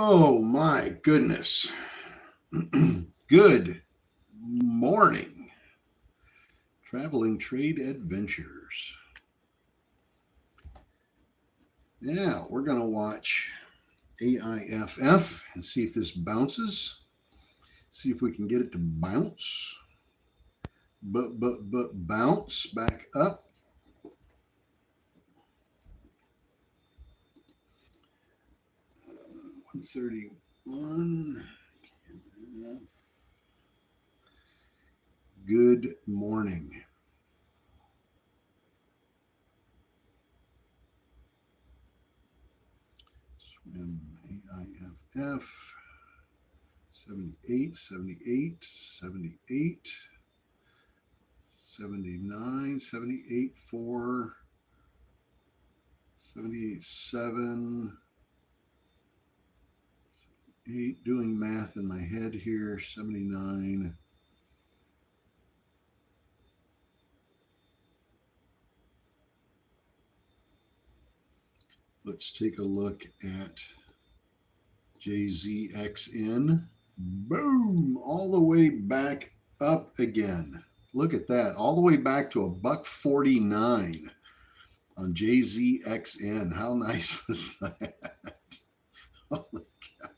Oh my goodness. Good morning, Traveling Trade Adventures. Now we're going to watch AIFF and see if this bounces. See if we can get it to bounce. But bounce back up. $131. Good morning. Swim AIFF 78, 78, 78, 79, 78, 4, 78, 7, 8, doing math in my head here, 79. Let's take a look at JZXN. Boom! All the way back up again. Look at that. All the way back to $1.49 on JZXN. How nice was that? Holy cow.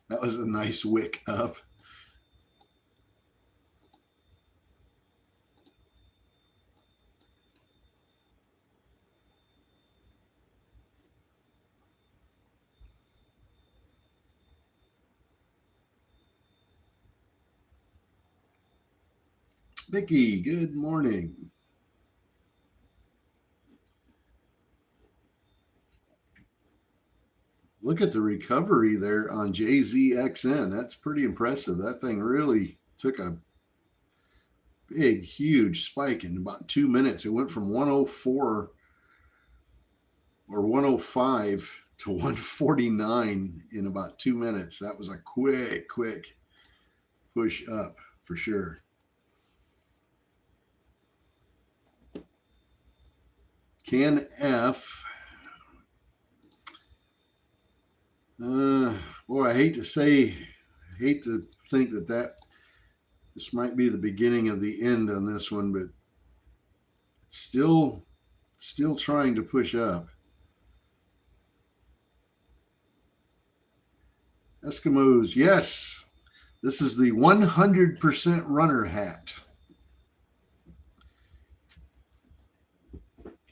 That was a nice wick up. Vicky, good morning. Look at the recovery there on JZXN. That's pretty impressive. That thing really took a big, huge spike in about 2 minutes. It went from 104 or 105 to 149 in about 2 minutes. That was a quick push up for sure. Can F. Boy, I hate to think that this might be the beginning of the end on this one, but still trying to push up. Eskimos, yes, this is the 100% runner hat.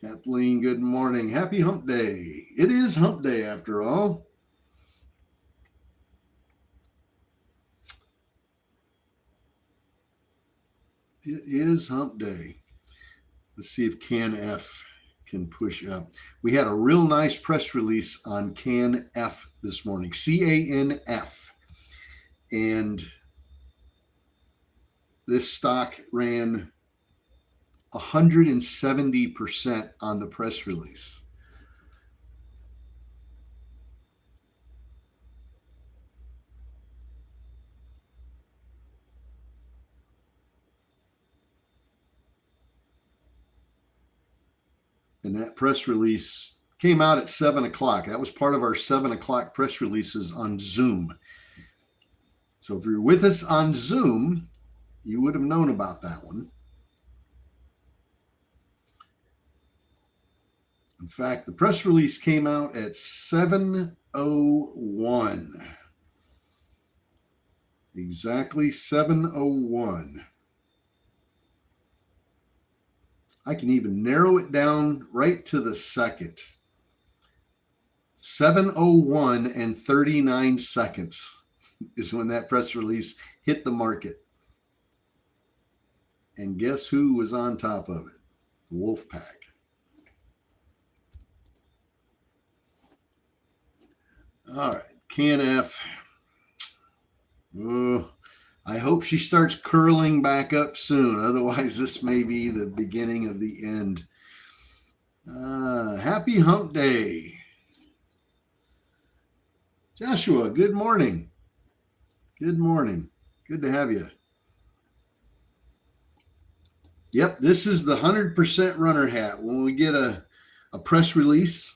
Kathleen, good morning. Happy hump day. It is hump day after all. It is hump day. Let's see if Can F can push up. We had a real nice press release on Can F this morning, CANF. And this stock ran 170% on the press release. And that press release came out at 7 o'clock. That was part of our 7 o'clock press releases on Zoom. So if you're with us on Zoom, you would have known about that one. In fact, the press release came out at 7:01. Exactly 7:01. I can even narrow it down right to the second. 7:01 and 39 seconds is when that press release hit the market. And guess who was on top of it? Wolfpack. All right, Can F. Oh, I hope she starts curling back up soon. Otherwise, this may be the beginning of the end. Happy hump day. Joshua, good morning. Good morning. Good to have you. Yep, this is the 100% runner hat. When we get a press release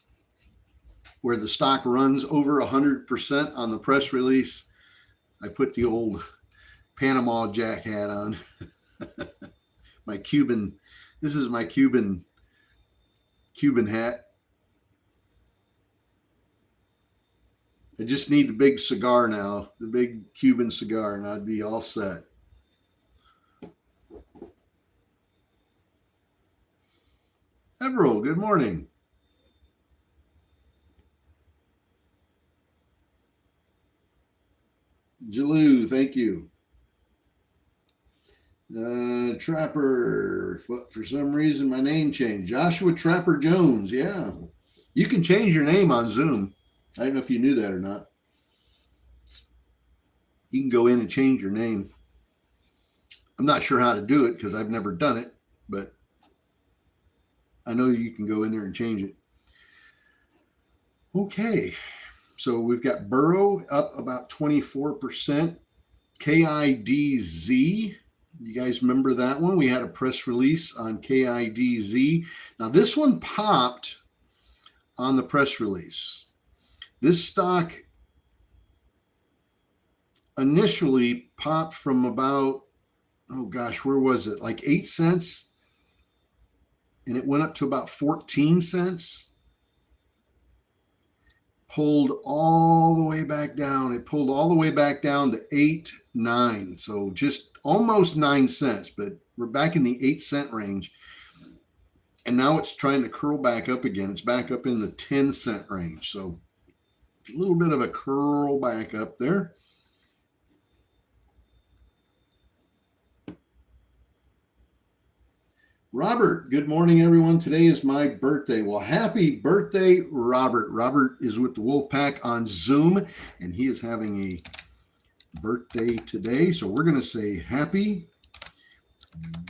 where the stock runs over 100% on the press release, I put the old Panama Jack hat on. My Cuban, this is my Cuban hat. I just need the big cigar now, the big Cuban cigar, and I'd be all set. Everell, good morning. Jalou, thank you. Trapper, but for some reason my name changed. Joshua Trapper Jones, yeah. You can change your name on Zoom. I don't know if you knew that or not. You can go in and change your name. I'm not sure how to do it because I've never done it, but I know you can go in there and change it. Okay, so we've got Burrow up about 24%. KIDZ, you guys remember that one? We had a press release on KIDZ. Now, this one popped on the press release. This stock initially popped from about, oh gosh, where was it? Like 8 cents. And it went up to about 14 cents. Pulled all the way back down. It pulled all the way back down to 8.9. So just almost 9 cents, but we're back in the 8-cent range. And now it's trying to curl back up again. It's back up in the 10-cent range. So a little bit of a curl back up there. Robert, good morning, everyone. Today is my birthday. Well, happy birthday, Robert. Robert is with the Wolfpack on Zoom, and he is having a birthday today. So we're going to say happy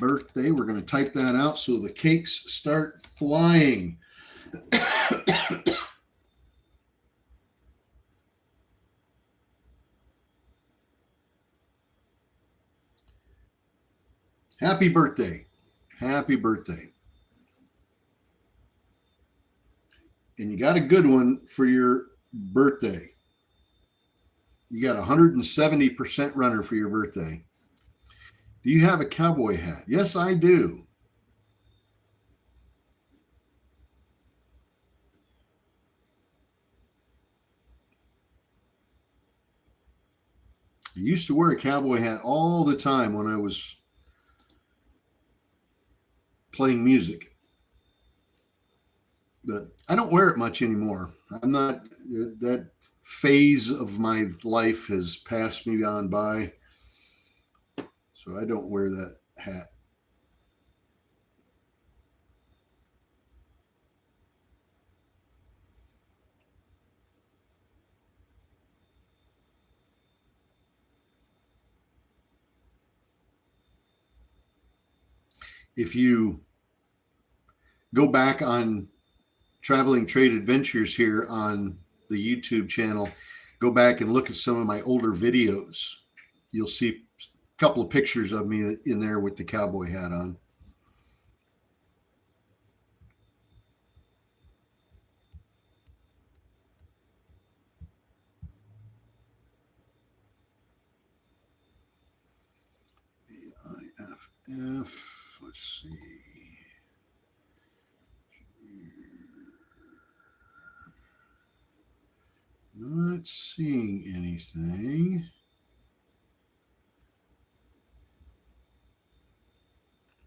birthday. We're going to type that out so the cakes start flying. Happy birthday. Happy birthday. And you got a good one for your birthday. You got a 170% runner for your birthday. Do you have a cowboy hat? Yes, I do. I used to wear a cowboy hat all the time when I was playing music, but I don't wear it much anymore. I'm not, that phase of my life has passed me on by, so I don't wear that hat. If you go back on Traveling Trade Adventures here on the YouTube channel, go back and look at some of my older videos. You'll see a couple of pictures of me in there with the cowboy hat on. AIFF, let's see. Not seeing anything.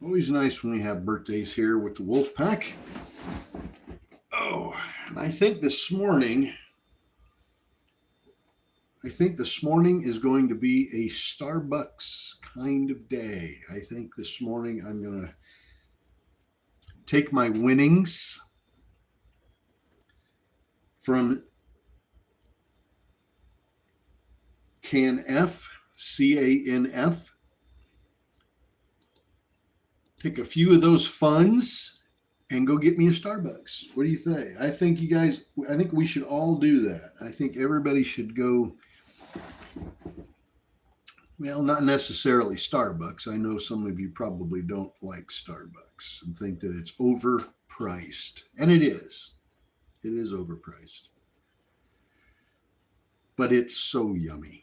Always nice when we have birthdays here with the Wolfpack. Oh, and I think this morning is going to be a Starbucks kind of day. I think this morning I'm going to take my winnings from CANF, CANF. Take a few of those funds and go get me a Starbucks. What do you think? I think we should all do that. I think everybody should go. Well, not necessarily Starbucks. I know some of you probably don't like Starbucks and think that it's overpriced. And it is. It is overpriced. but it's so yummy.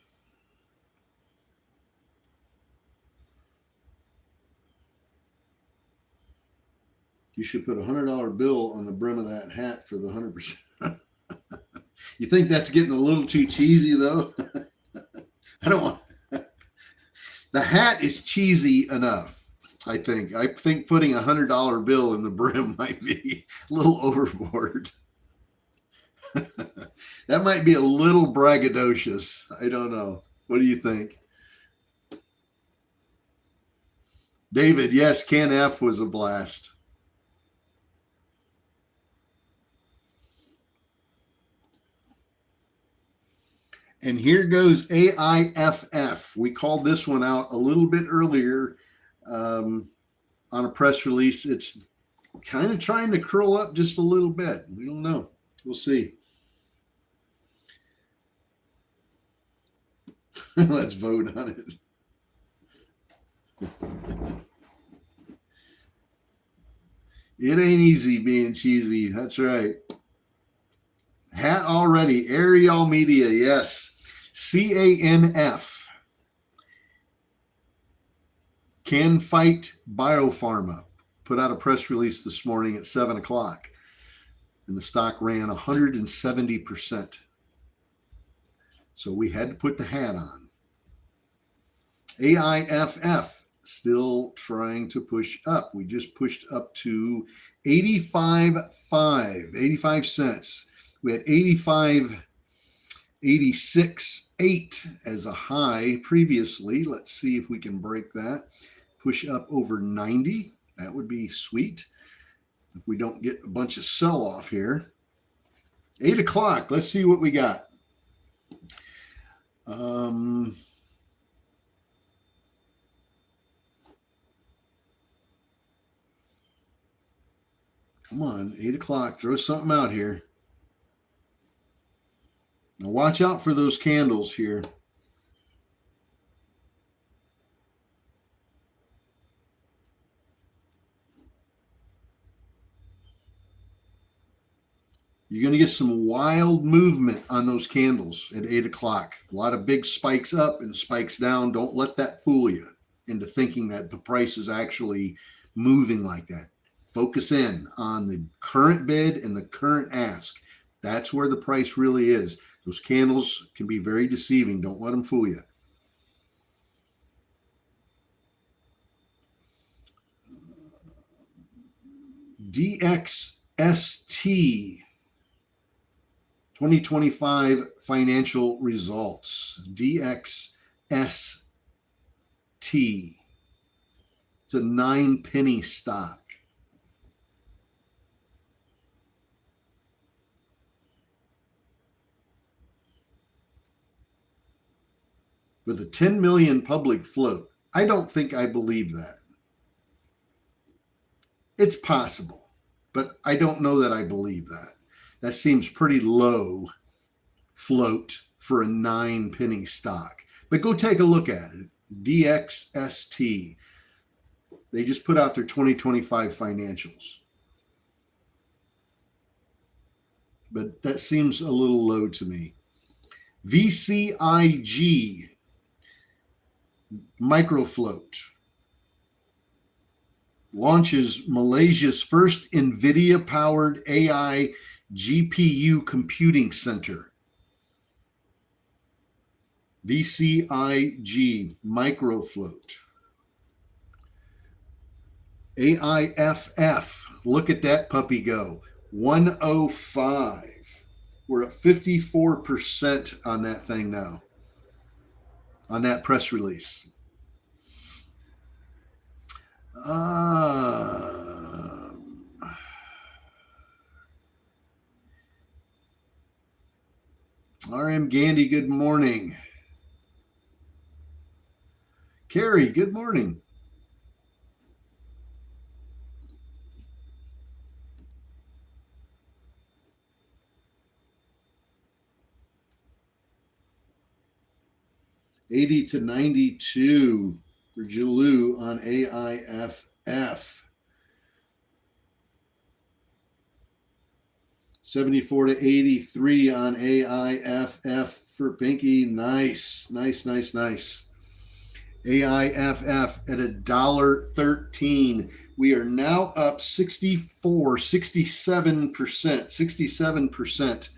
You should put $100 bill on the brim of that hat for the 100%. You think that's getting a little too cheesy, though? I don't want. The hat is cheesy enough. I think. I think putting $100 bill in the brim might be a little overboard. That might be a little braggadocious. I don't know. What do you think? David, yes, Can F was a blast. And here goes AIFF. We called this one out a little bit earlier on a press release. It's kind of trying to curl up just a little bit. We don't know. We'll see. Let's vote on it. It ain't easy being cheesy. That's right. Hat already. Ariel Media, yes. CANF. Can Fight Biopharma put out a press release this morning at 7 o'clock, and the stock ran 170%. So we had to put the hat on. AIFF still trying to push up. We just pushed up to 85 cents. We had 86.8 as a high previously. Let's see if we can break that. Push up over 90. That would be sweet if we don't get a bunch of sell-off here. 8 o'clock. Let's see what we got. Come on, 8 o'clock. Throw something out here. Now watch out for those candles here. You're going to get some wild movement on those candles at 8 o'clock. A lot of big spikes up and spikes down. Don't let that fool you into thinking that the price is actually moving like that. Focus in on the current bid and the current ask. That's where the price really is. Those candles can be very deceiving. Don't let them fool you. DXST 2025 financial results. DXST. It's a 9-penny stock. With a 10 million public float. I don't think I believe that. It's possible, but I don't know that I believe that. That seems pretty low float for a 9-penny stock. But go take a look at it. DXST. They just put out their 2025 financials. But that seems a little low to me. VCIG. Microfloat launches Malaysia's first NVIDIA-powered AI GPU computing center. VCIG, Microfloat. AIFF, look at that puppy go. 105. We're at 54% on that thing now. On that press release. RM Gandy, good morning. Carrie, good morning. $80 to $92 for Jalou on AIFF. 74 to 83 on AIFF for Pinky. Nice, nice, nice, nice. AIFF at $1.13. We are now up 67%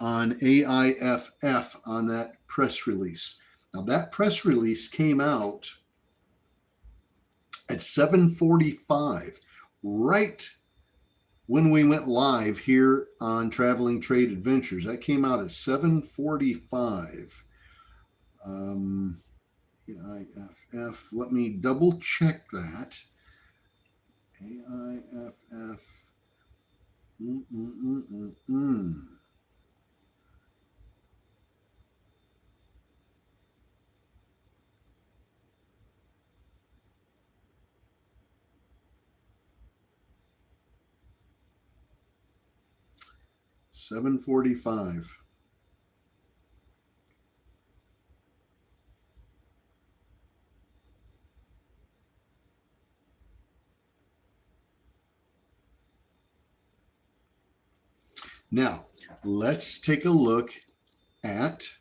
on AIFF on that press release. Now that press release came out at 7:45, right when we went live here on Traveling Trade Adventures. That came out at 7:45. AIFF, let me double check that. AIFF. Mm-mm-mm-mm-mm. $7.45. Now, let's take a look at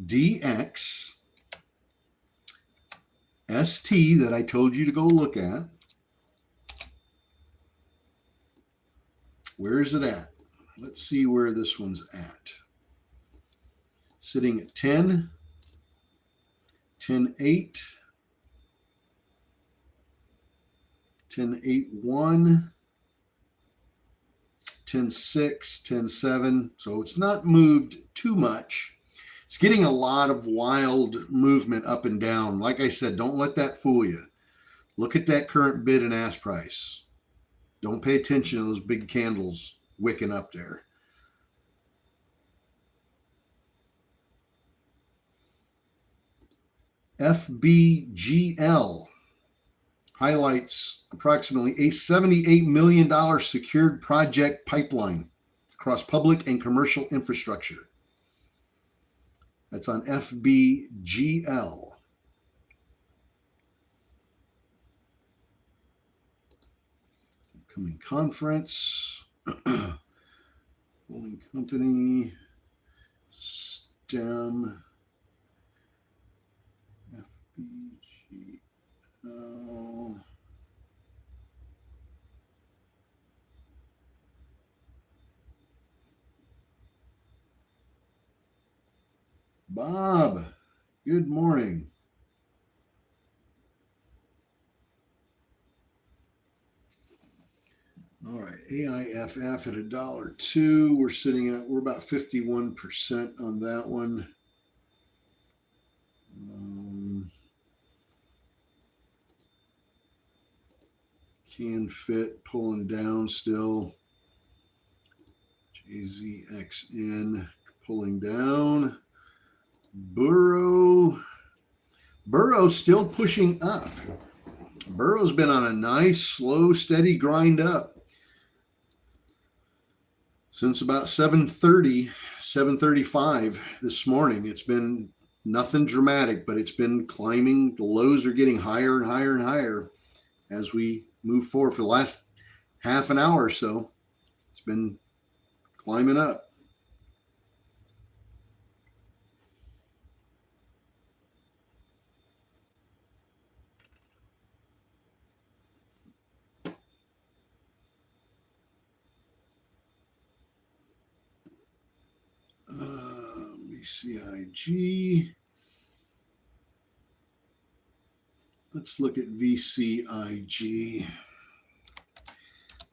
DX ST that I told you to go look at. Where is it at? Let's see where this one's at. Sitting at 10, 10.8, 10.81, 10.6, 10.7. So it's not moved too much. It's getting a lot of wild movement up and down. Like I said, don't let that fool you. Look at that current bid and ask price. Don't pay attention to those big candles wicking up there. FBGL highlights approximately a $78 million secured project pipeline across public and commercial infrastructure. That's on FBGL. Upcoming conference. Holding company. STEM. FBGL. Bob, good morning. All right, AIFF at $1.02. We're about 51% on that one. CanFit pulling down still. JZXN pulling down. Burrow still pushing up. Burrow's been on a nice, slow, steady grind up since about 7:30, 7:35 this morning. It's been nothing dramatic, but it's been climbing. The lows are getting higher and higher and higher as we move forward. For the last half an hour or so, it's been climbing up. VCIG. Let's look at VCIG.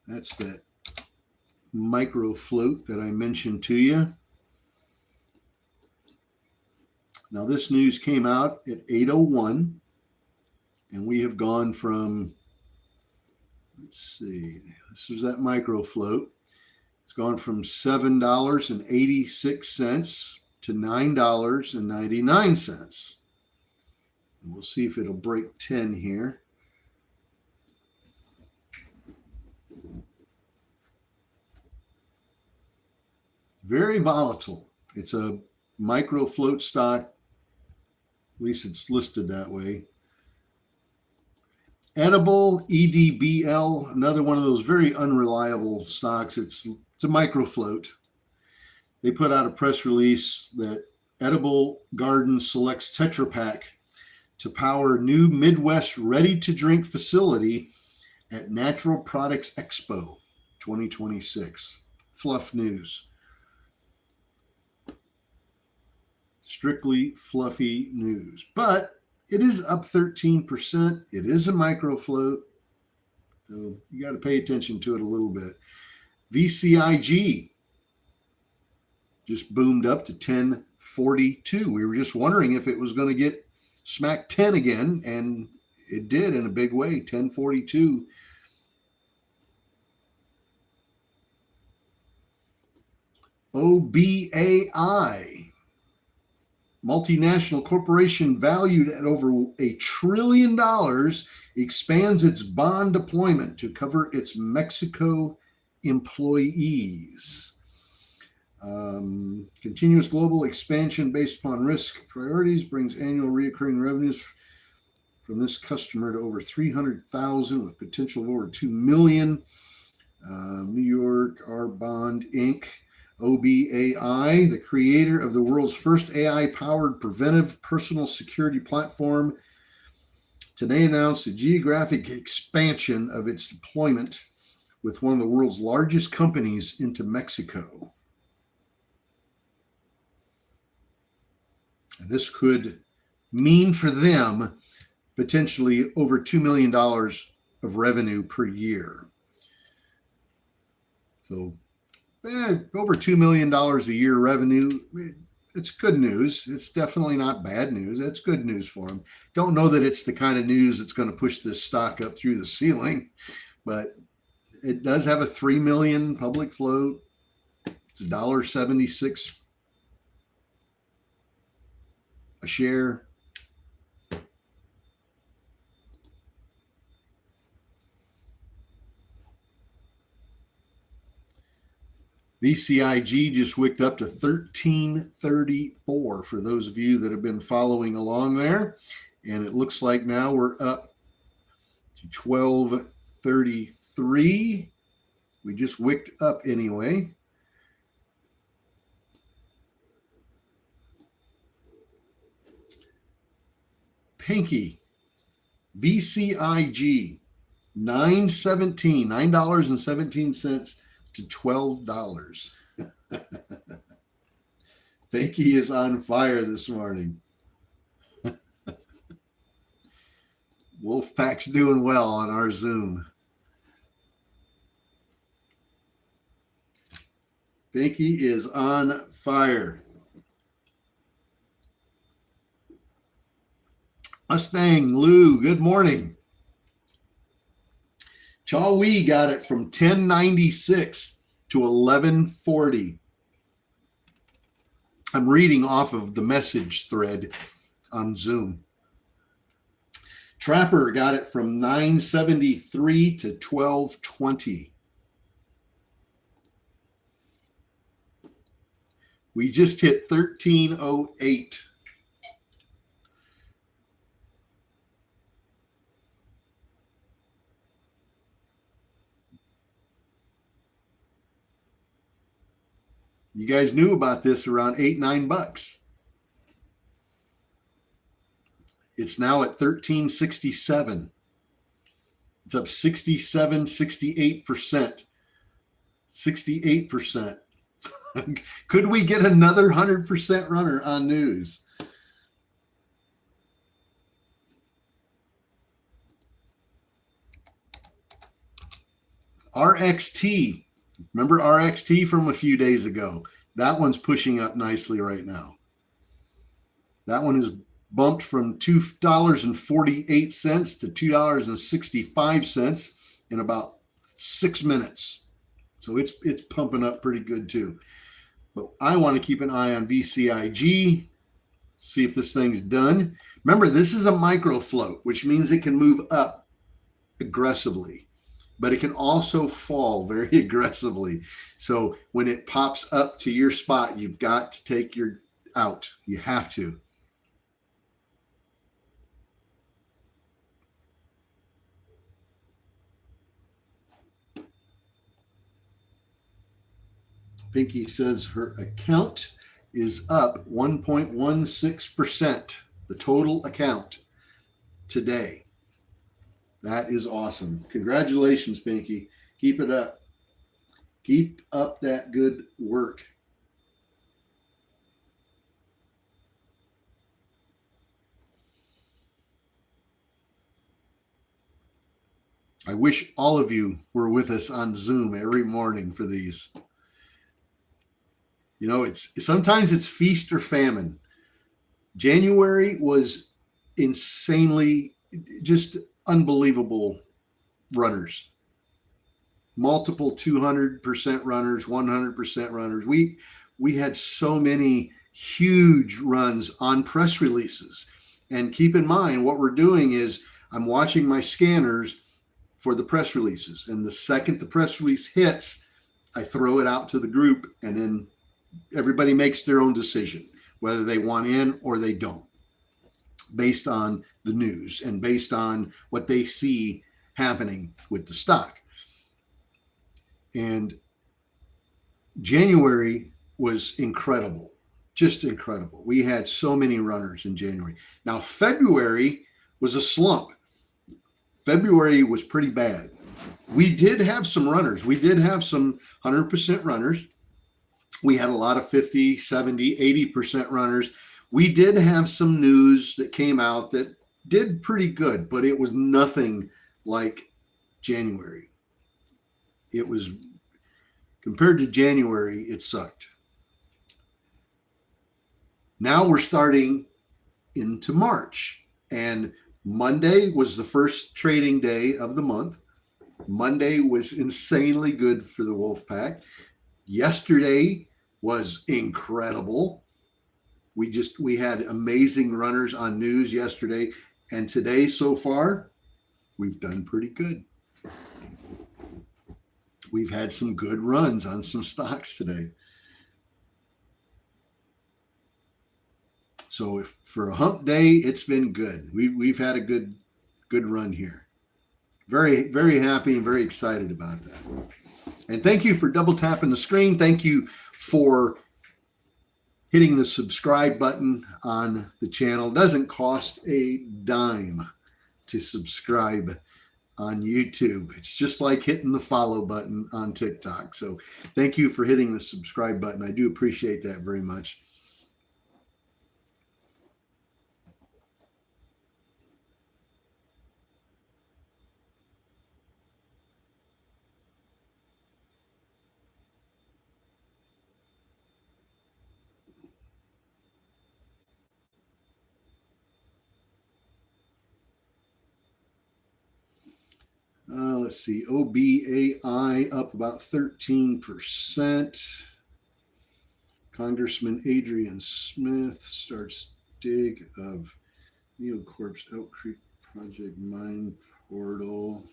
That's that micro float that I mentioned to you. Now this news came out at 8:01, and we have gone from, let's see, this was that micro float. It's gone from $7.86 to $9.99. And we'll see if it'll break 10 here. Very volatile. It's a micro float stock. At least it's listed that way. Edible, EDBL, another one of those very unreliable stocks. It's It's a microfloat. They put out a press release that Edible Garden selects Tetra Pak to power new Midwest ready-to-drink facility at Natural Products Expo 2026. Fluff news. Strictly fluffy news. But it is up 13%. It is a microfloat. So you got to pay attention to it a little bit. VCIG just boomed up to 1042. We were just wondering if it was going to get smack 10 again, and it did in a big way. 1042. OBAI, multinational corporation valued at over $1 trillion, expands its bond deployment to cover its Mexico employees. Continuous global expansion based upon risk priorities brings annual recurring revenues from this customer to over 300,000 with potential of over 2 million. New York R Bond Inc. OBAI, the creator of the world's first AI-powered preventive personal security platform, today announced a geographic expansion of its deployment with one of the world's largest companies into Mexico. And this could mean for them potentially over $2 million of revenue per year. So over $2 million a year revenue, it's good news. It's definitely not bad news. It's good news for them. Don't know that it's the kind of news that's going to push this stock up through the ceiling, but it does have a 3 million public float. It's $1.76 a share. VCIG just wicked up to 1334 for those of you that have been following along there. And it looks like now we're up to 1233. We just wicked up anyway. Pinky, VCIG, $9.17 to $12. Pinky is on fire this morning. Wolfpack's doing well on our Zoom. Pinky is on fire. Mustang Lou, good morning. Chawee got it from 1096 to 1140. I'm reading off of the message thread on Zoom. Trapper got it from 973 to 1220. We just hit 1308. You guys knew about this around $8-9. It's now at 1367. It's up 67, 68%. 68%. Could we get another 100% runner on news? RXT. Remember RXT from a few days ago? That one's pushing up nicely right now. That one is bumped from $2.48 to $2.65 in about 6 minutes. So it's pumping up pretty good too. But I want to keep an eye on VCIG, see if this thing's done. Remember, this is a micro float, which means it can move up aggressively, but it can also fall very aggressively. So when it pops up to your spot, you've got to take your out. You have to. Pinky says her account is up 1.16%, the total account today. That is awesome. Congratulations, Pinky. Keep it up. Keep up that good work. I wish all of you were with us on Zoom every morning for these. You know, sometimes it's feast or famine. January was insanely just unbelievable runners. Multiple 200% runners, 100% runners. We had so many huge runs on press releases. And keep in mind, what we're doing is I'm watching my scanners for the press releases. And the second the press release hits, I throw it out to the group, and then everybody makes their own decision, whether they want in or they don't, based on the news and based on what they see happening with the stock. And January was incredible, just incredible. We had so many runners in January. Now, February was a slump. February was pretty bad. We did have some runners. We did have some 100% runners. We had a lot of 50, 70, 80% runners. We did have some news that came out that did pretty good, but it was nothing like January. It was, compared to January, it sucked. Now we're starting into March, and Monday was the first trading day of the month. Monday was insanely good for the Wolfpack. Yesterday was incredible. We had amazing runners on news yesterday, and today so far, we've done pretty good. We've had some good runs on some stocks today. So for a hump day, it's been good. We've had a good run here. Very, very happy and very excited about that. And thank you for double tapping the screen. Thank you for hitting the subscribe button on the channel. It doesn't cost a dime to subscribe on YouTube. It's just like hitting the follow button on TikTok. So thank you for hitting the subscribe button. I do appreciate that very much. Let's see, OBAI up about 13%. Congressman Adrian Smith starts dig of Neocorp's Elk Creek Project Mine Portal.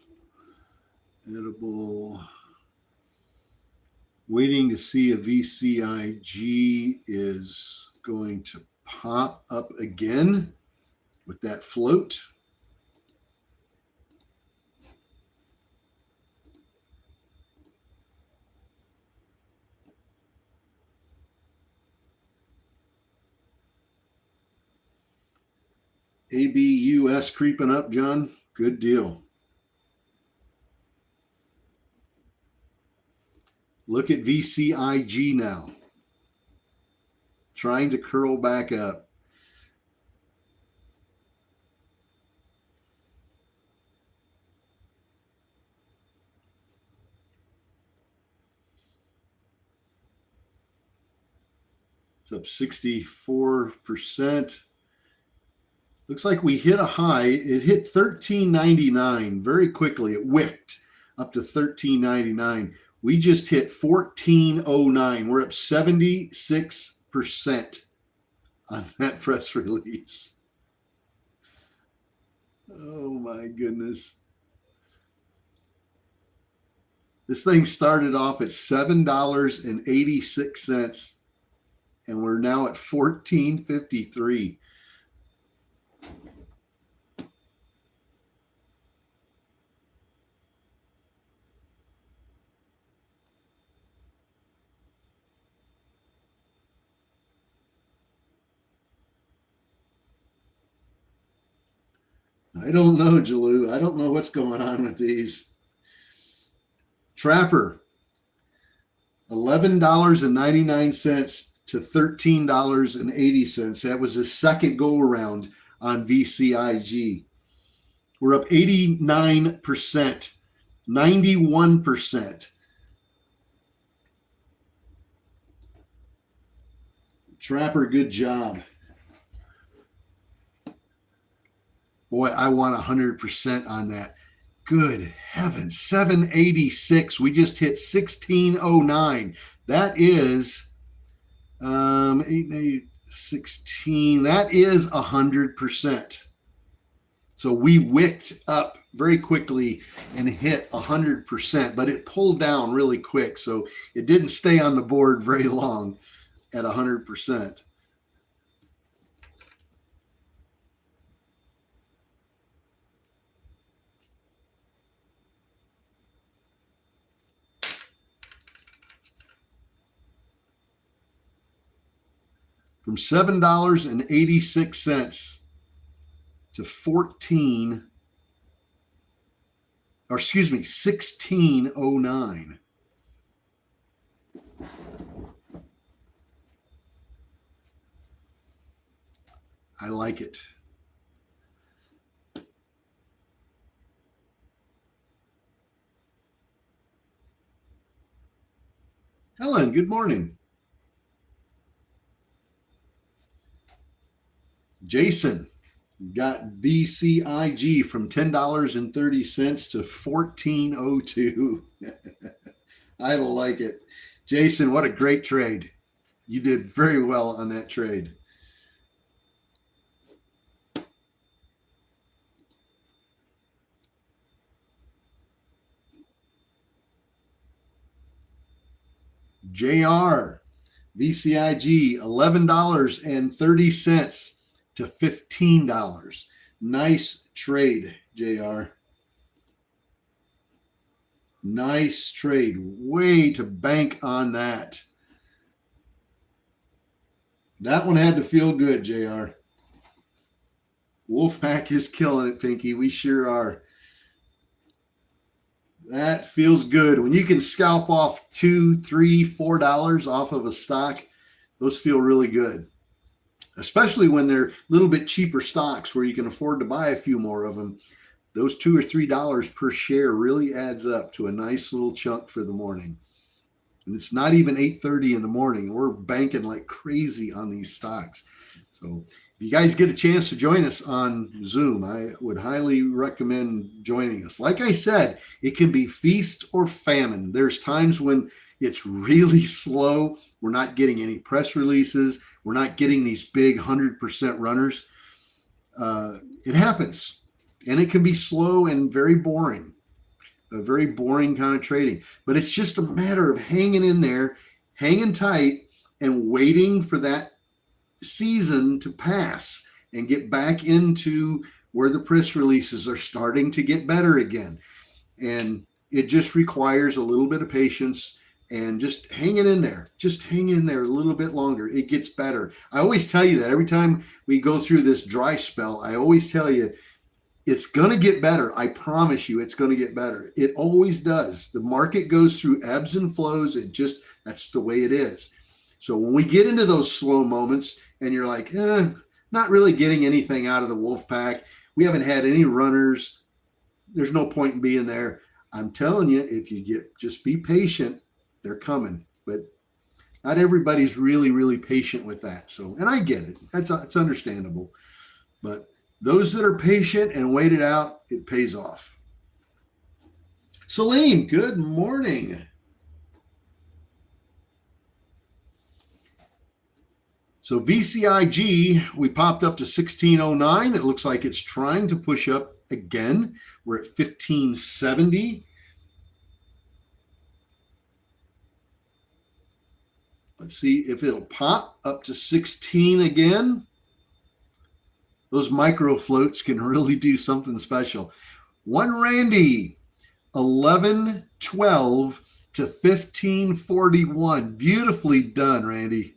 Edible. Waiting to see if VCIG is going to pop up again with that float. ABUS creeping up, John. Good deal. Look at VCIG now. Trying to curl back up. It's up 64%. Looks like we hit a high. It hit $13.99 very quickly. It wicked up to $13.99. We just hit $14.09. We're up 76% on that press release. Oh my goodness. This thing started off at $7.86 and we're now at $14.53. I don't know, Jalou. I don't know what's going on with these. Trapper, $11.99 to $13.80. That was his second go around on VCIG. We're up 89%, 91%. Trapper, good job. Boy, I want 100% on that. Good heavens, 786. We just hit 1609. That is 16. That is 100%. So we wicked up very quickly and hit 100%, but it pulled down really quick. So it didn't stay on the board very long at 100%. From $7.86 to 1609. I like it. Helen, good morning. Jason got VCIG from $10.30 to $14.02. I like it. Jason, what a great trade. You did very well on that trade. JR, VCIG, $11.30 to $15. Nice trade, JR. Nice trade. Way to bank on that. That one had to feel good, JR. Wolfpack is killing it, Pinky. We sure are. That feels good. When you can scalp off $2, $3, $4 off of a stock, those feel really good. Especially when they're a little bit cheaper stocks where you can afford to buy a few more of them. Those $2 or $3 per share really adds up to a nice little chunk for the morning. And it's not even 8:30 in the morning. We're banking like crazy on these stocks. So if you guys get a chance to join us on Zoom, I would highly recommend joining us. Like I said, it can be feast or famine. There's times when it's really slow. We're not getting any press releases. We're not getting these big 100% runners. It happens. And it can be slow and very boring. A very boring kind of trading. But it's just a matter of hanging in there, hanging tight, and waiting for that season to pass and get back into where the press releases are starting to get better again. And it just requires a little bit of patience and just hanging in there. Just hang in there a little bit longer. It gets better. I always tell you that every time we go through this dry spell, I always tell you it's going to get better. I promise you it's going to get better. It always does. The market goes through ebbs and flows. That's the way it is. So when we get into those slow moments and you're like, not really getting anything out of the Wolfpack, we haven't had any runners, there's no point in being there. I'm telling you, if you just be patient, they're coming. But not everybody's really, really patient with that. So, and I get it. It's understandable. But those that are patient and wait it out, it pays off. Celine, good morning. So VCIG, we popped up to 1609. It looks like it's trying to push up again. We're at 1570. Let's see if it'll pop up to 16 again. Those micro floats can really do something special. One Randy, 1112 to 1541. Beautifully done, Randy.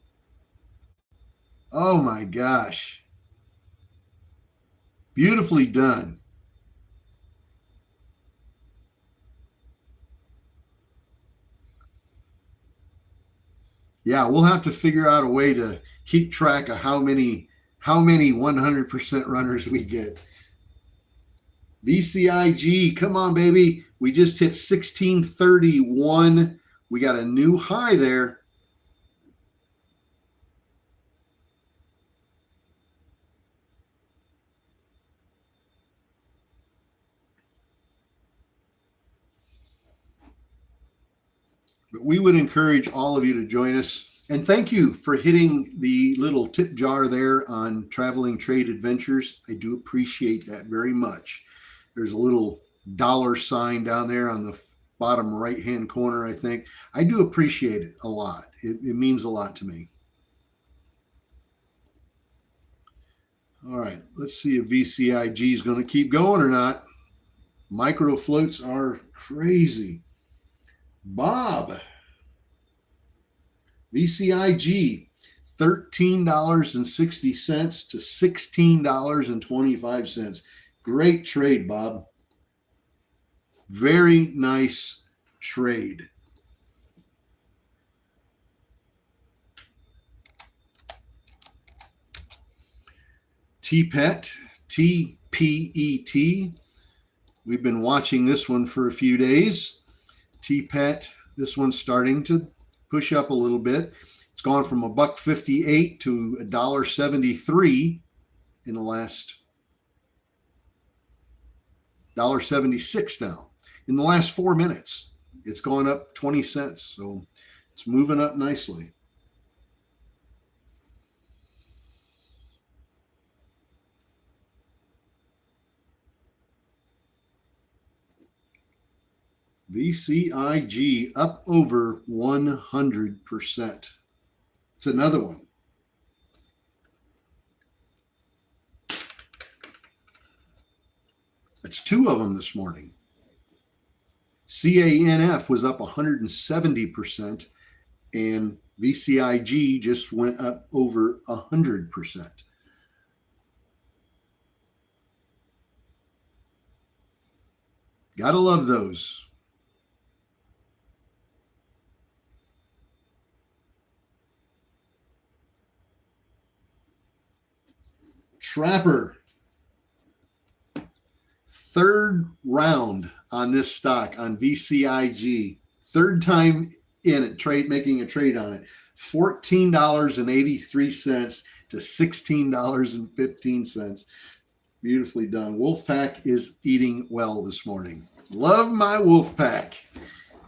Oh my gosh. Beautifully done. Yeah, we'll have to figure out a way to keep track of how many 100% runners we get. VCIG, come on, baby. We just hit 1631. We got a new high there. But we would encourage all of you to join us. And thank you for hitting the little tip jar there on Traveling Trade Adventures. I do appreciate that very much. There's a little dollar sign down there on the bottom right hand corner, I think. I do appreciate it a lot. It means a lot to me. All right, let's see if VCIG is going to keep going or not. Micro floats are crazy. Bob, VCIG, $13.60 to $16.25. Great trade, Bob. Very nice trade. TPET, TPET. We've been watching this one for a few days. TPET, this one's starting to push up a little bit. It's gone from $1.58 to $1.73 in the last $1.76 now. In the last 4 minutes, it's gone up 20 cents. So it's moving up nicely. VCIG up over 100%. It's another one. It's two of them this morning. CANF was up 170%, and VCIG just went up over 100%. Gotta love those. Trapper, third round on this stock on VCIG. Third time in it, making a trade on it. $14.83 to $16.15. Beautifully done. Wolfpack is eating well this morning. Love my Wolfpack.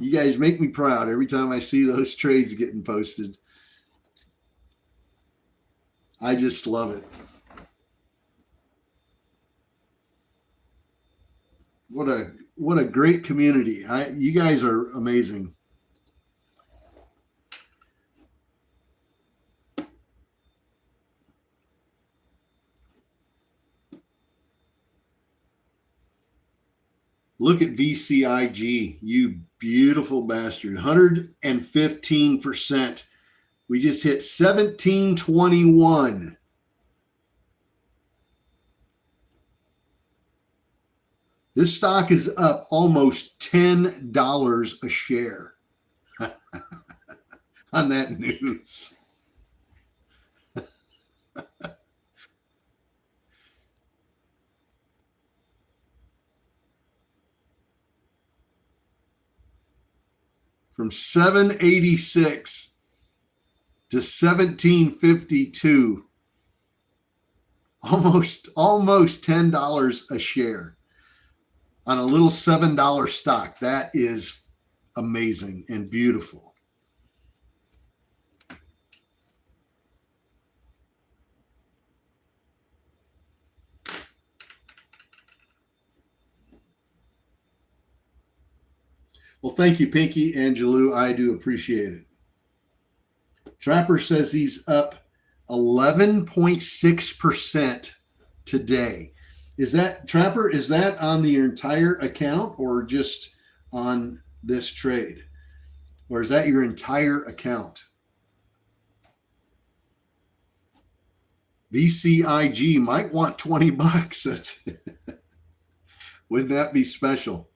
You guys make me proud every time I see those trades getting posted. I just love it. What a great community. You guys are amazing. Look at VCIG, you beautiful bastard. 115%. We just hit 1721. This stock is up almost $10 a share on that news. From 786 to 1752. Almost $10 a share on a little $7 stock. That is amazing and beautiful. Well, thank you, Pinky Angelou. I do appreciate it. Trapper says he's up 11.6% today. Is that, Trapper, is that on your entire account or just on this trade? Or is that your entire account? VCIG might want 20 bucks. Wouldn't that be special?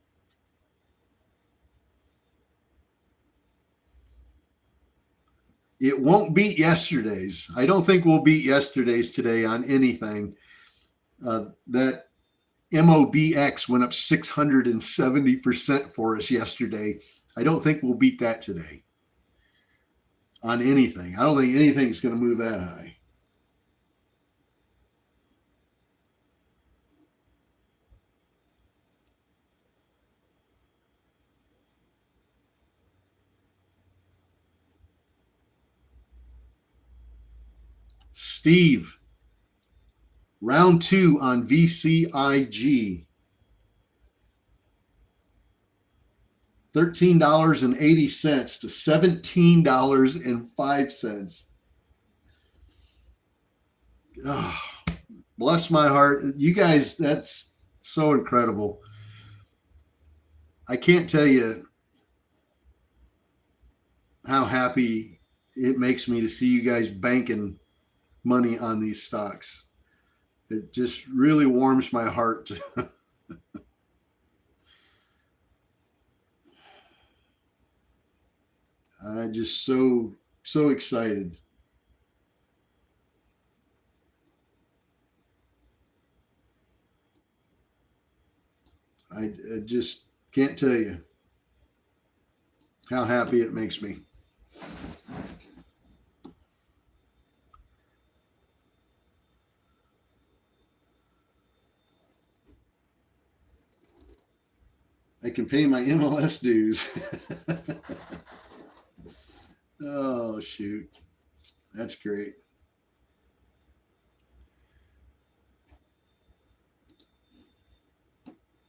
It won't beat yesterday's. I don't think we'll beat yesterday's today on anything. That MOBX went up 670% for us yesterday. I don't think we'll beat that today on anything. I don't think anything's going to move that high. Steve, round 2 on VCIG. $13.80 to $17.05. Oh, bless my heart. You guys, that's so incredible. I can't tell you how happy it makes me to see you guys banking money on these stocks. It just really warms my heart. I'm just so excited. I just can't tell you how happy it makes me. I can pay my MLS dues. Oh, shoot. That's great.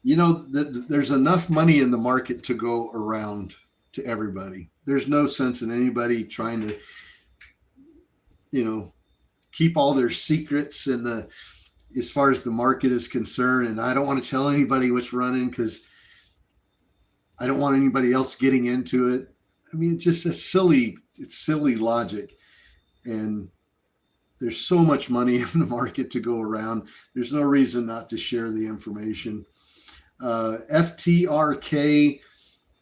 You know, there's enough money in the market to go around to everybody. There's no sense in anybody trying to, keep all their secrets in the as far as the market is concerned. And I don't want to tell anybody what's running because I don't want anybody else getting into it. I mean, it's just it's silly logic. And there's so much money in the market to go around. There's no reason not to share the information. FTRK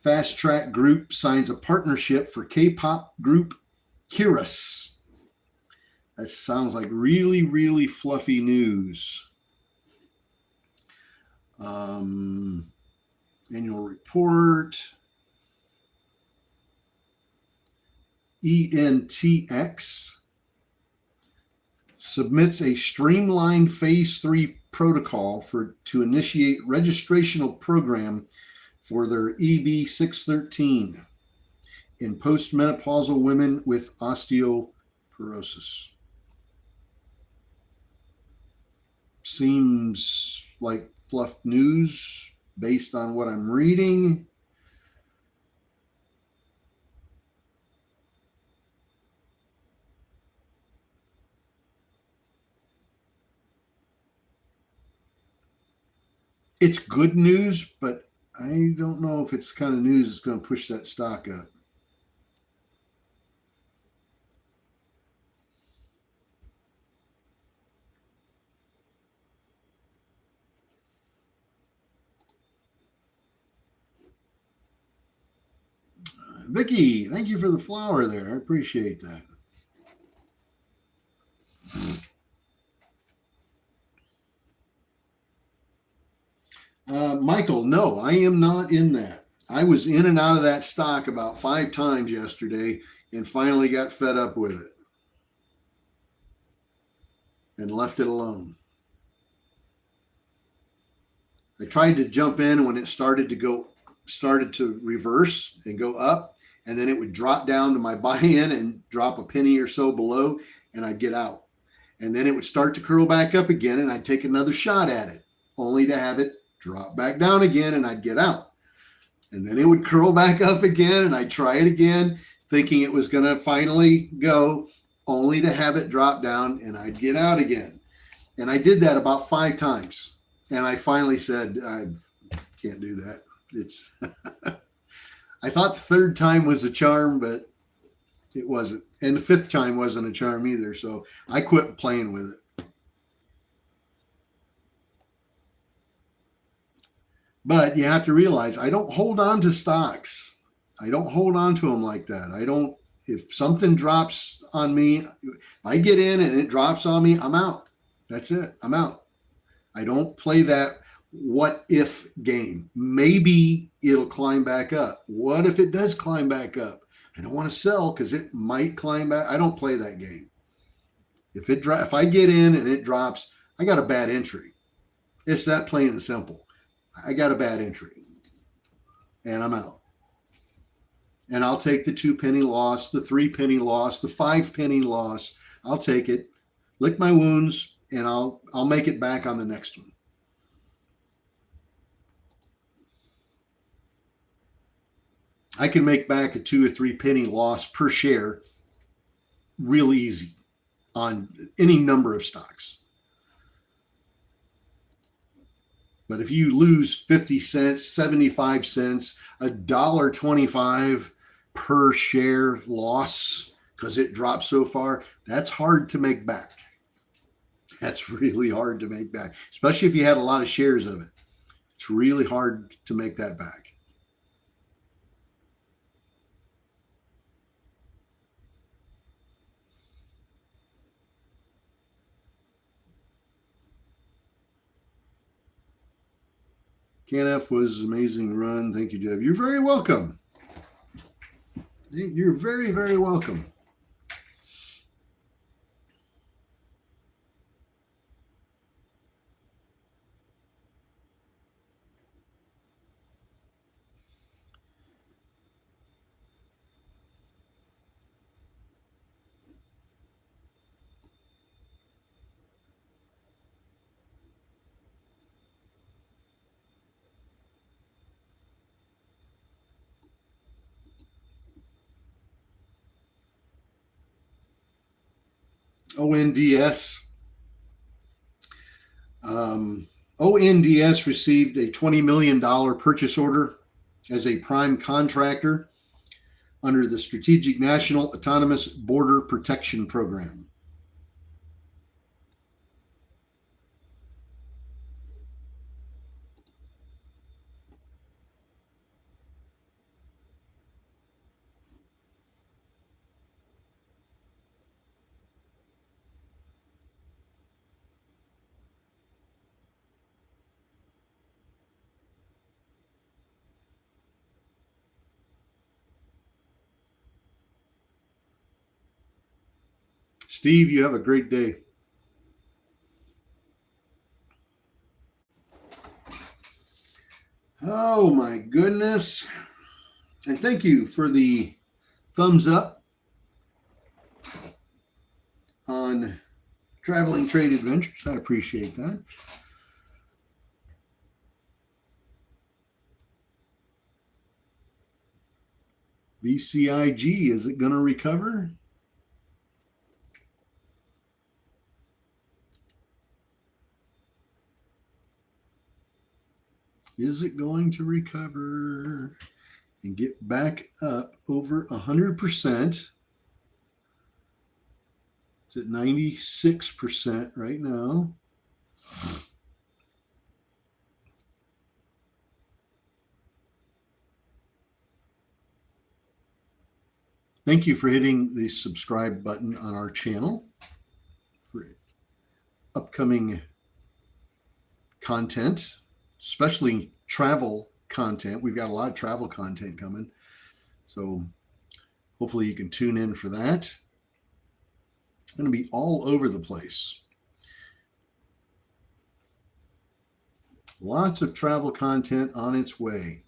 Fast Track Group signs a partnership for K-pop group Kiris. That sounds like really, really fluffy news. Annual report. ENTX submits a streamlined phase 3 protocol to initiate registrational program for their EB613 in postmenopausal women with osteoporosis. Seems like fluff news based on what I'm reading. It's good news, but I don't know if it's the kind of news that's going to push that stock up. Vicky, thank you for the flower there. I appreciate that. Michael, no, I am not in that. I was in and out of that stock about 5 times yesterday and finally got fed up with it and left it alone. I tried to jump in when it started to reverse and go up, and then it would drop down to my buy-in and drop a penny or so below, and I'd get out. And then it would start to curl back up again, and I'd take another shot at it, only to have it drop back down again, and I'd get out. And then it would curl back up again, and I'd try it again, thinking it was going to finally go, only to have it drop down, and I'd get out again. And I did that about 5 times. And I finally said, I can't do that. It's I thought the 3rd time was a charm, but it wasn't. And the 5th time wasn't a charm either. So I quit playing with it. But you have to realize I don't hold on to stocks. I don't hold on to them like that. I don't If something drops on me, if I get in and it drops on me, I'm out. That's it. I'm out. I don't play that what if game. Maybe it'll climb back up. What if it does climb back up? I don't want to sell because it might climb back. I don't play that game. If I get in and it drops, I got a bad entry. It's that plain and simple. I got a bad entry, and I'm out. And I'll take the 2 penny loss, the 3 penny loss, the 5 penny loss. I'll take it, lick my wounds, and I'll make it back on the next one. I can make back a 2 or 3 penny loss per share real easy on any number of stocks. But if you lose 50 cents, 75 cents, $1.25 per share loss because it dropped so far, that's hard to make back. That's really hard to make back, especially if you had a lot of shares of it. It's really hard to make that back. KNF was an amazing run. Thank you, Jeff. You're very welcome. You're very, very welcome. ONDS. ONDS received a $20 million purchase order as a prime contractor under the Strategic National Autonomous Border Protection Program. Steve, you have a great day. Oh my goodness. And thank you for the thumbs up on Traveling Trade Adventures. I appreciate that. VCIG, is it going to recover? Is it going to recover and get back up over 100%? It's at 96% right now. Thank you for hitting the subscribe button on our channel for upcoming content, especially travel content. We've got a lot of travel content coming. So hopefully you can tune in for that. It's going to be all over the place. Lots of travel content on its way.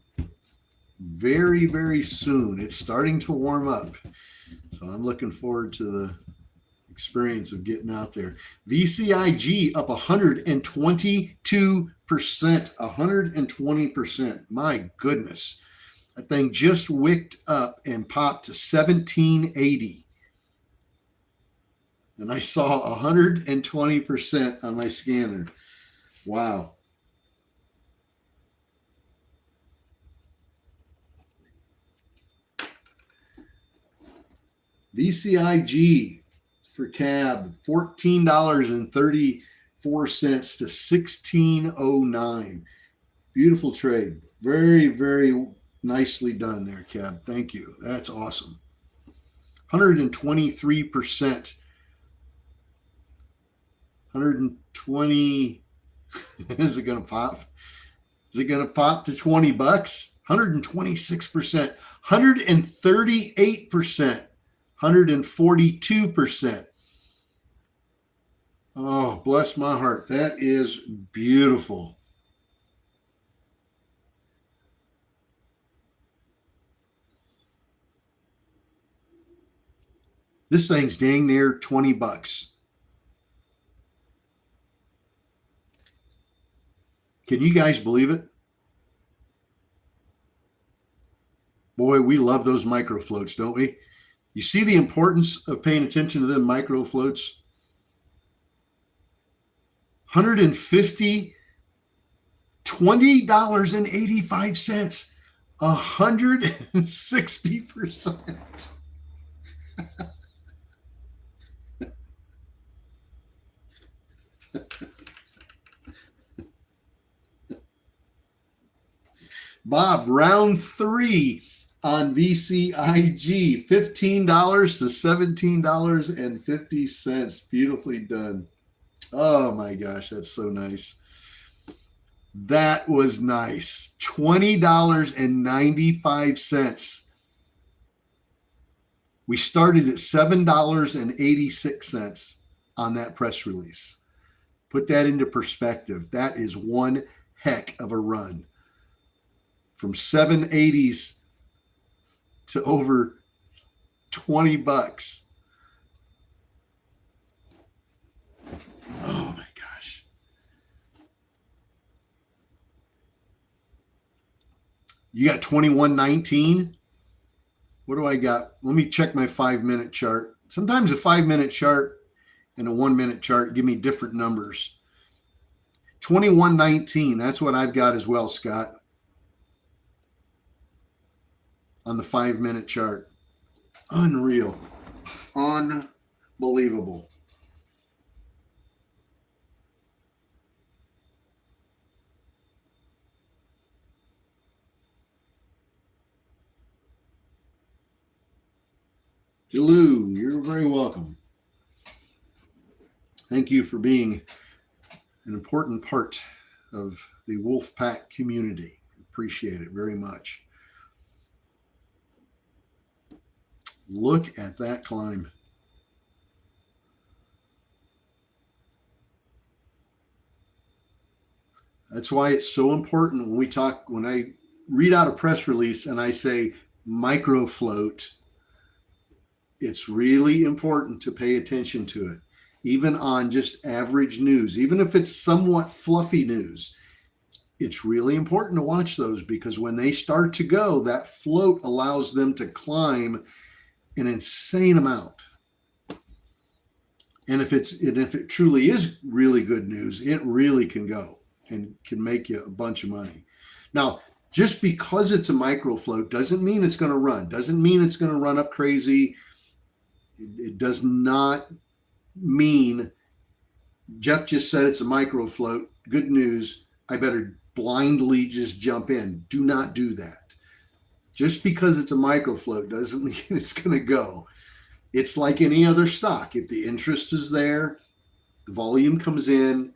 Very, very soon. It's starting to warm up. So I'm looking forward to the experience of getting out there. VCIG up 122%. 120%. My goodness. That thing just wicked up and popped to 1780. And I saw 120% on my scanner. Wow. VCIG for cab, $14.34 to $16.09. Beautiful trade. Very, very nicely done there, Cab. Thank you. That's awesome. 123%. 120. Is it going to pop? Is it going to pop to 20 bucks? 126%, 138%, 142%. Oh, bless my heart. That is beautiful. This thing's dang near 20 bucks. Can you guys believe it? Boy, we love those micro floats, don't we? You see the importance of paying attention to them micro floats? 150, $20.85, 160%. Bob, round 3 on VCIG, $15 to $17.50. Beautifully done. Oh my gosh, that's so nice. That was nice. $20.95. We started at $7.86 on that press release. Put that into perspective. That is one heck of a run. From 780s to over 20 bucks. Oh my gosh. You got 21.19. What do I got? Let me check my 5-minute chart. Sometimes a 5-minute chart and a 1-minute chart give me different numbers. 21.19. That's what I've got as well, Scott. On the 5-minute chart. Unreal. Unbelievable. Jalou, you're very welcome. Thank you for being an important part of the Wolfpack community. Appreciate it very much. Look at that climb. That's why it's so important when I read out a press release and I say micro float, it's really important to pay attention to it, even on just average news, even if it's somewhat fluffy news. It's really important to watch those because when they start to go, that float allows them to climb an insane amount. And if it truly is really good news, it really can go and can make you a bunch of money. Now, just because it's a micro float doesn't mean it's going to run. Doesn't mean it's going to run up crazy. It does not mean Jeff just said it's a micro float. Good news. I better blindly just jump in. Do not do that. Just because it's a micro float doesn't mean it's going to go. It's like any other stock. If the interest is there, the volume comes in,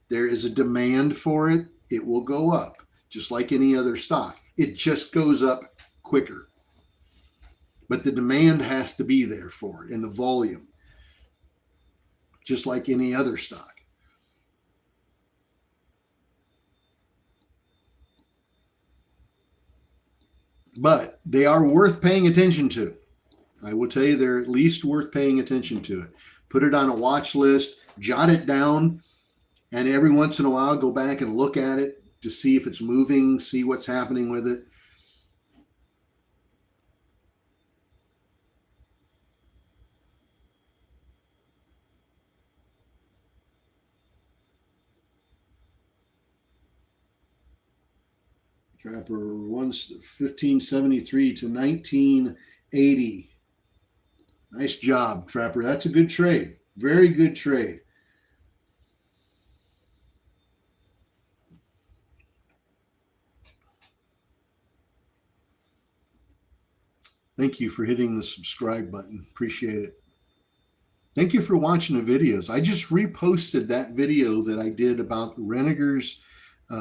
there is a demand for it, it will go up. Just like any other stock. It just goes up quicker. But the demand has to be there for it in the volume. Just like any other stock. But they are worth paying attention to. I will tell you they're at least worth paying attention to it. Put it on a watch list, jot it down, and every once in a while go back and look at it to see if it's moving, see what's happening with it. Trapper 1573 to 1980. Nice job, Trapper. That's a good trade. Very good trade. Thank you for hitting the subscribe button. Appreciate it. Thank you for watching the videos. I just reposted that video that I did about Reniger's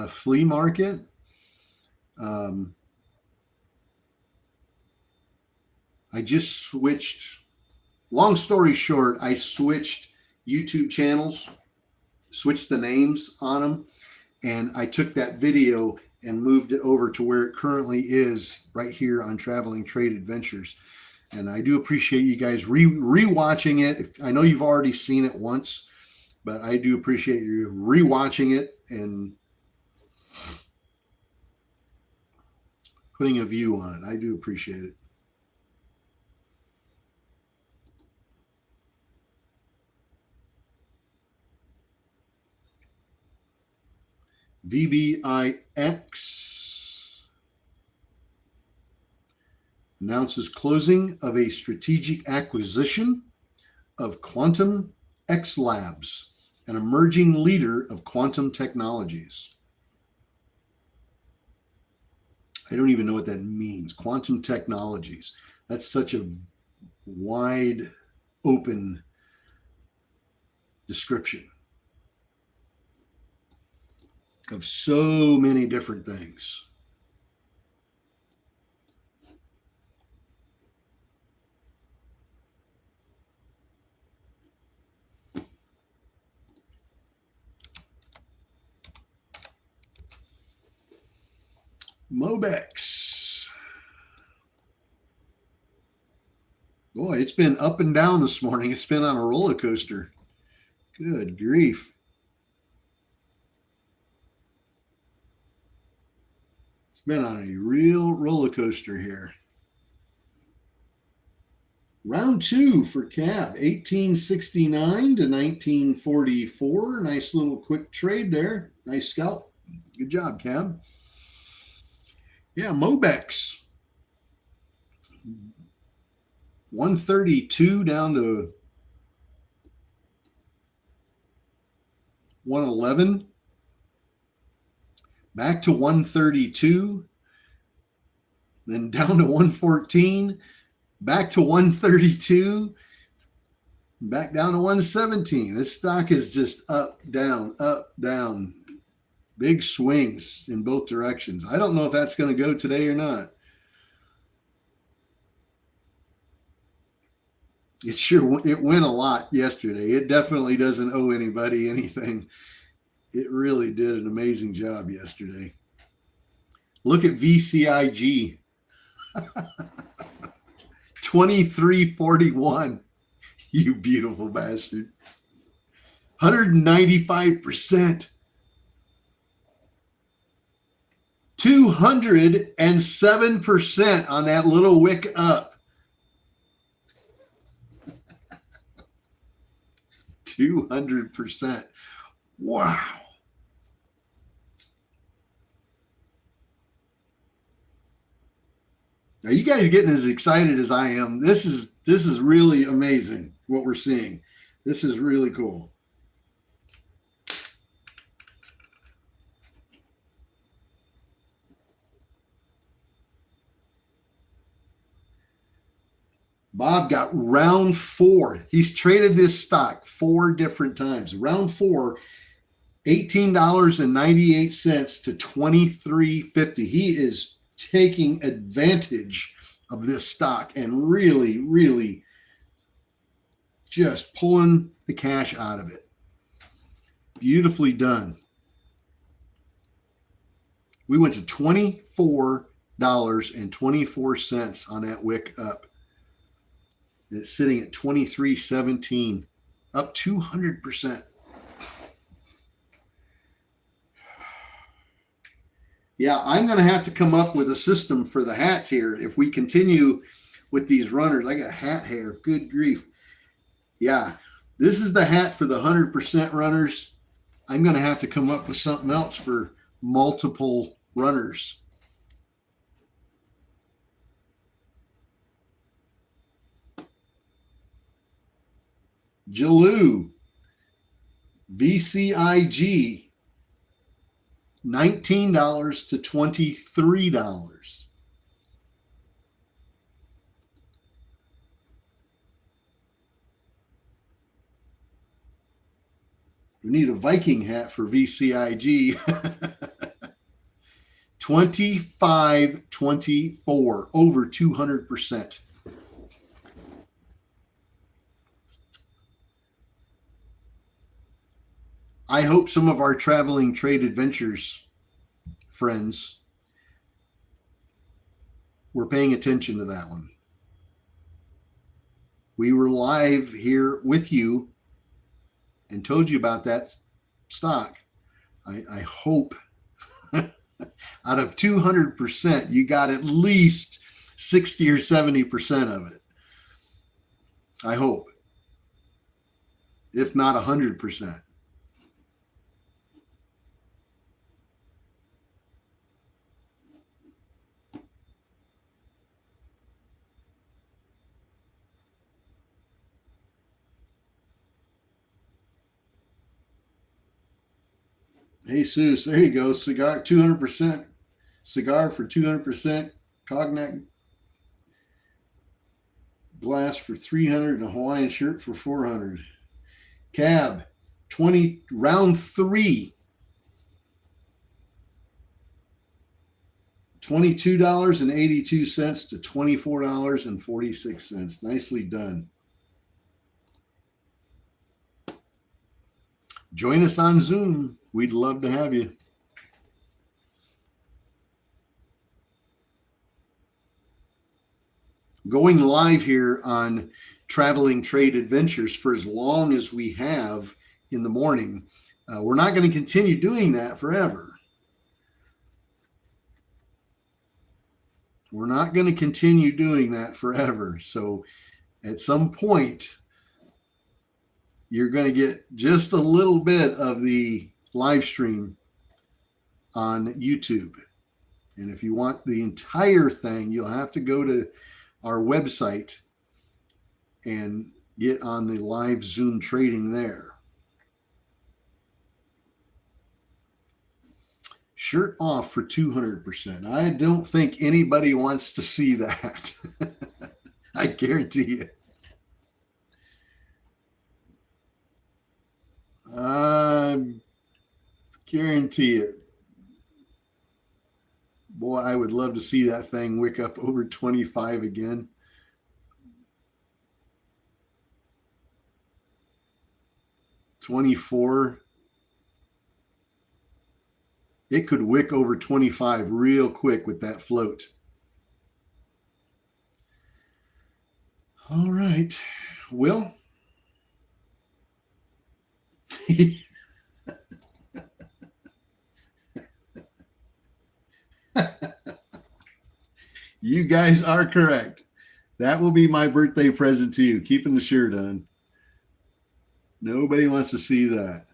flea market. I just switched, long story short, I switched YouTube channels, switched the names on them, and I took that video and moved it over to where it currently is right here on Traveling Trade Adventures. And I do appreciate you guys re-watching it. I know you've already seen it once, but I do appreciate you re-watching it and putting a view on it. I do appreciate it. VBIX announces closing of a strategic acquisition of Quantum X Labs, an emerging leader of quantum technologies. I don't even know what that means. Quantum technologies. That's such a wide open description of so many different things. Mobex. Boy, it's been up and down this morning. It's been on a roller coaster. Good grief. It's been on a real roller coaster here. Round two for CAB, 1869 to 1944. Nice little quick trade there. Nice scalp. Good job, CAB. Yeah, Mobex. 132 down to 111. Back to 132. Then down to 114. Back to 132. Back down to 117. This stock is just up, down, up, down. Big swings in both directions. I don't know if that's going to go today or not. It went a lot yesterday. It definitely doesn't owe anybody anything. It really did an amazing job yesterday. Look at VCIG. 2341. You beautiful bastard. 195%. 207% on that little wick up. 200%. Wow. Now you guys are getting as excited as I am. This is really amazing what we're seeing. This is really cool. Bob got round four. He's traded this stock 4 different times. Round four, $18.98 to $23.50. He is taking advantage of this stock and really, really just pulling the cash out of it. Beautifully done. We went to $24.24 on that wick up. It's sitting at 23.17, up 200%. Yeah, I'm going to have to come up with a system for the hats here if we continue with these runners. I got hat hair. Good grief. Yeah, this is the hat for the 100% runners. I'm going to have to come up with something else for multiple runners. Jaloo, VCIG, $19 to $23. We need a Viking hat for VCIG. 25.24, over 200%. I hope some of our traveling trade adventures friends were paying attention to that one. We were live here with you and told you about that stock. I hope out of 200%, you got at least 60 or 70% of it. I hope. If not 100%. Hey, Seuss, there you go. Cigar, 200%. Cigar for 200%. Cognac glass for 300 and a Hawaiian shirt for 400. Cab, 20, round 3. $22.82 to $24.46. Nicely done. Join us on Zoom. We'd love to have you. Going live here on Traveling Trade Adventures for as long as we have in the morning. We're not going to continue doing that forever. We're not going to continue doing that forever. So at some point, you're going to get just a little bit of the live stream on YouTube. And if you want the entire thing, you'll have to go to our website and get on the live Zoom trading there. Shirt off for 200%. I don't think anybody wants to see that. I guarantee you. I guarantee it. Boy, I would love to see that thing wick up over 25 again. $24. It could wick over 25 real quick with that float. All right. Well, you guys are correct. That will be my birthday present to you, keeping the shirt on. Nobody wants to see that.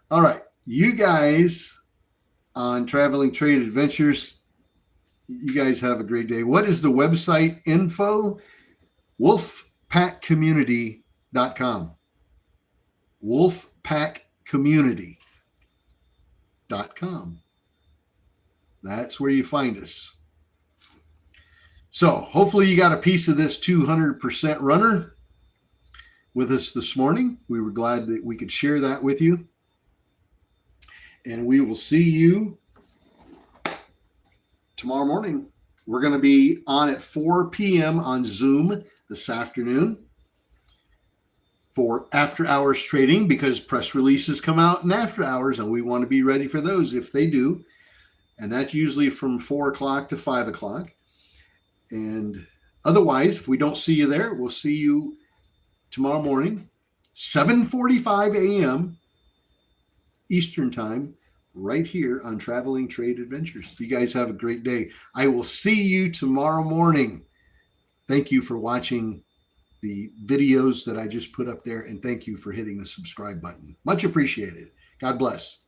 All right. You guys on Traveling Trade Adventures, you guys have a great day. What is the website info? wolfpackcommunity.com. wolfpackcommunity.com. That's where you find us. So hopefully you got a piece of this 200% runner with us this morning. We were glad that we could share that with you. And we will see you tomorrow morning. We're going to be on at 4 p.m. on Zoom this afternoon for after hours trading, because press releases come out in after hours and we want to be ready for those if they do. And that's usually from 4 o'clock to 5 o'clock. And otherwise, if we don't see you there, we'll see you tomorrow morning, 7:45 a.m. Eastern Time, right here on Traveling Trade Adventures. You guys have a great day. I will see you tomorrow morning. Thank you for watching the videos that I just put up there, and thank you for hitting the subscribe button. Much appreciated. God bless.